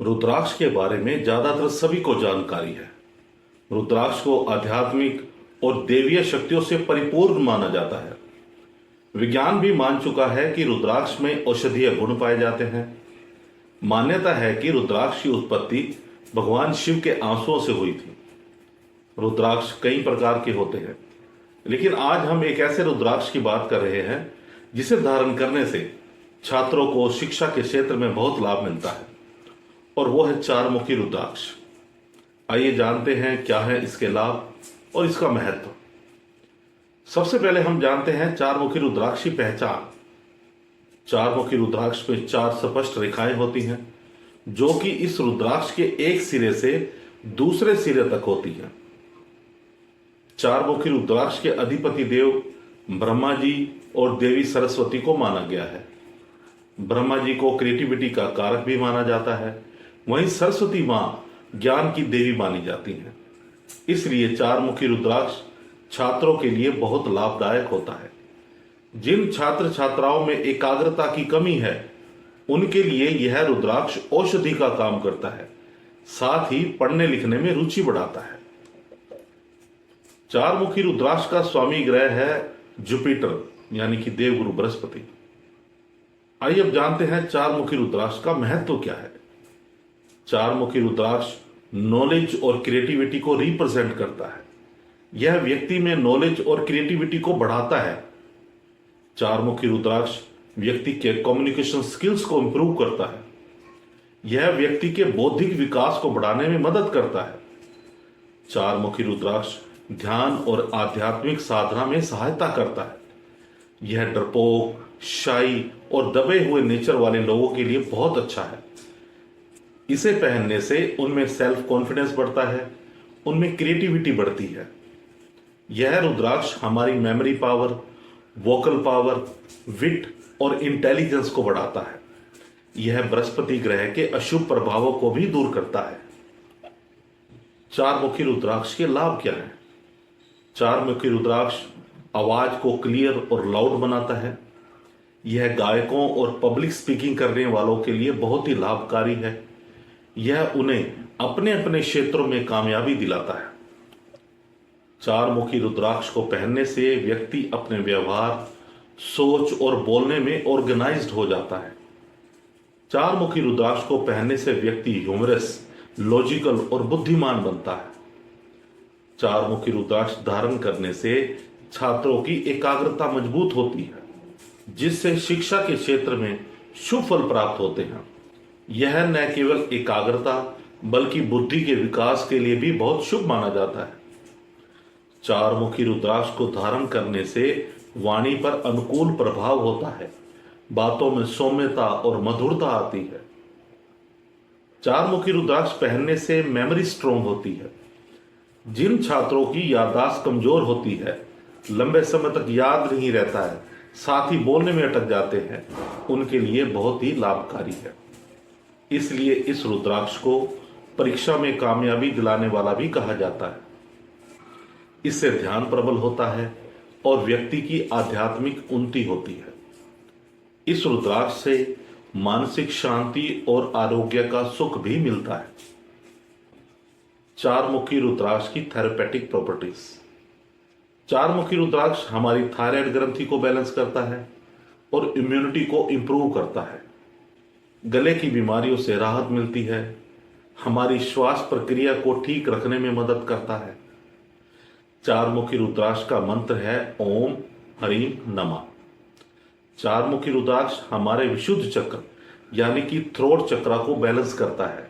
रुद्राक्ष के बारे में ज्यादातर सभी को जानकारी है। रुद्राक्ष को आध्यात्मिक और देवीय शक्तियों से परिपूर्ण माना जाता है। विज्ञान भी मान चुका है कि रुद्राक्ष में औषधीय गुण पाए जाते हैं। मान्यता है कि रुद्राक्ष की उत्पत्ति भगवान शिव के आंसुओं से हुई थी। रुद्राक्ष कई प्रकार के होते हैं, लेकिन आज हम एक ऐसे रुद्राक्ष की बात कर रहे हैं जिसे धारण करने से छात्रों को शिक्षा के क्षेत्र में बहुत लाभ मिलता है, और वो है चारमुखी रुद्राक्ष। आइए जानते हैं क्या है इसके लाभ और इसका महत्व। सबसे पहले हम जानते हैं चारमुखी रुद्राक्ष की पहचान। चारमुखी रुद्राक्ष में 4 स्पष्ट रेखाएं होती हैं, जो कि इस रुद्राक्ष के एक सिरे से दूसरे सिरे तक होती हैं। चारमुखी रुद्राक्ष के अधिपति देव ब्रह्मा जी और देवी सरस्वती को माना गया है। ब्रह्मा जी को क्रिएटिविटी का कारक भी माना जाता है, वहीं सरस्वती मां ज्ञान की देवी मानी जाती हैं। इसलिए चारमुखी रुद्राक्ष छात्रों के लिए बहुत लाभदायक होता है। जिन छात्र छात्राओं में एकाग्रता की कमी है, उनके लिए यह रुद्राक्ष औषधि का काम करता है, साथ ही पढ़ने लिखने में रुचि बढ़ाता है। चारमुखी रुद्राक्ष का स्वामी ग्रह है जुपिटर, यानी कि देवगुरु बृहस्पति। आइए अब जानते हैं चारमुखी रुद्राक्ष का महत्व क्या है। चारमुखी रुद्राक्ष नॉलेज और क्रिएटिविटी को रिप्रेजेंट करता है। यह व्यक्ति में नॉलेज और क्रिएटिविटी को बढ़ाता है। चारमुखी रुद्राक्ष व्यक्ति के कम्युनिकेशन स्किल्स को इंप्रूव करता है। यह व्यक्ति के बौद्धिक विकास को बढ़ाने में मदद करता है। चारमुखी रुद्राक्ष ध्यान और आध्यात्मिक साधना में सहायता करता है। यह डरपोक, शाई और दबे हुए नेचर वाले लोगों के लिए बहुत अच्छा है। इसे पहनने से उनमें सेल्फ कॉन्फिडेंस बढ़ता है, उनमें क्रिएटिविटी बढ़ती है। यह रुद्राक्ष हमारी मेमोरी पावर, वोकल पावर, विट और इंटेलिजेंस को बढ़ाता है। यह बृहस्पति ग्रह के अशुभ प्रभावों को भी दूर करता है। चारमुखी रुद्राक्ष के लाभ क्या हैं? चारमुखी रुद्राक्ष आवाज को क्लियर और लाउड बनाता है। यह गायकों और पब्लिक स्पीकिंग करने वालों के लिए बहुत ही लाभकारी है। यह उन्हें अपने अपने क्षेत्रों में कामयाबी दिलाता है। चारमुखी रुद्राक्ष को पहनने से व्यक्ति अपने व्यवहार, सोच और बोलने में ऑर्गेनाइज्ड हो जाता है। चारमुखी रुद्राक्ष को पहनने से व्यक्ति ह्यूमरस, लॉजिकल और बुद्धिमान बनता है। चारमुखी रुद्राक्ष धारण करने से छात्रों की एकाग्रता मजबूत होती है, जिससे शिक्षा के क्षेत्र में शुभ फल प्राप्त होते हैं। यह न केवल एकाग्रता बल्कि बुद्धि के विकास के लिए भी बहुत शुभ माना जाता है। चारमुखी रुद्राक्ष को धारण करने से वाणी पर अनुकूल प्रभाव होता है, बातों में सौम्यता और मधुरता आती है। चारमुखी रुद्राक्ष पहनने से मेमोरी स्ट्रोंग होती है। जिन छात्रों की याददाश्त कमजोर होती है, लंबे समय तक याद नहीं रहता है, साथ ही बोलने में अटक जाते हैं, उनके लिए बहुत ही लाभकारी है। इसलिए इस रुद्राक्ष को परीक्षा में कामयाबी दिलाने वाला भी कहा जाता है। इससे ध्यान प्रबल होता है और व्यक्ति की आध्यात्मिक उन्नति होती है। इस रुद्राक्ष से मानसिक शांति और आरोग्य का सुख भी मिलता है। चारमुखी रुद्राक्ष की थेरेपेटिक प्रॉपर्टीज। चारमुखी रुद्राक्ष हमारी थायराइड ग्रंथि को बैलेंस करता है और इम्यूनिटी को इंप्रूव करता है। गले की बीमारियों से राहत मिलती है। हमारी श्वास प्रक्रिया को ठीक रखने में मदद करता है। चारमुखी रुद्राक्ष का मंत्र है ओम ह्रीम नमः। चारमुखी रुद्राक्ष हमारे विशुद्ध चक्र यानी कि थ्रोट चक्र को बैलेंस करता है।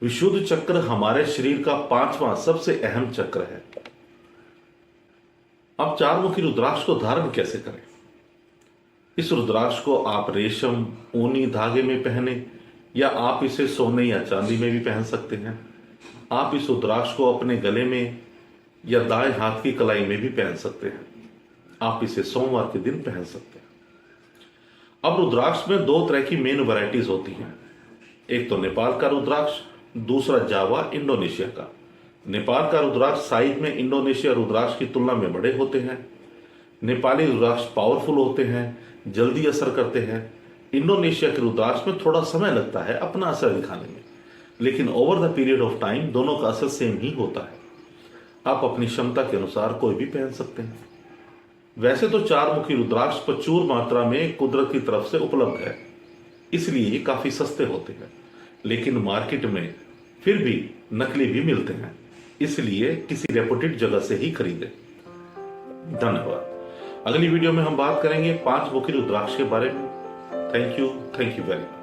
विशुद्ध चक्र हमारे शरीर का 5वां सबसे अहम चक्र है। अब चारमुखी रुद्राक्ष को धारण कैसे करें? इस रुद्राक्ष को आप रेशम, ऊनी धागे में पहने या आप इसे सोने या चांदी में भी पहन सकते हैं। आप इस रुद्राक्ष को अपने गले में या दाएं हाथ की कलाई में भी पहन सकते हैं। आप इसे सोमवार के दिन पहन सकते हैं। अब रुद्राक्ष में 2 तरह की मेन वैरायटीज होती हैं। एक तो नेपाल का रुद्राक्ष, दूसरा जावा इंडोनेशिया का। नेपाल का रुद्राक्ष साइज में इंडोनेशिया रुद्राक्ष की तुलना में बड़े होते हैं। नेपाली रुद्राक्ष पावरफुल होते हैं, जल्दी असर करते हैं। इंडोनेशिया के रुद्राक्ष में थोड़ा समय लगता है अपना असर दिखाने में, लेकिन over the period of time दोनों का असर सेम ही होता है। आप अपनी क्षमता के अनुसार कोई भी पहन सकते हैं। वैसे तो चार मुखी रुद्राक्ष प्रचुर मात्रा में कुदरत की तरफ से उपलब्ध है, इसलिए ये काफी सस्ते होते हैं, लेकिन मार्केट में फिर भी नकली भी मिलते हैं, इसलिए किसी रेपुटेड जगह से ही खरीदें। धन्यवाद। अगली वीडियो में हम बात करेंगे 5 मुखी रुद्राक्ष के बारे में। Thank you very much.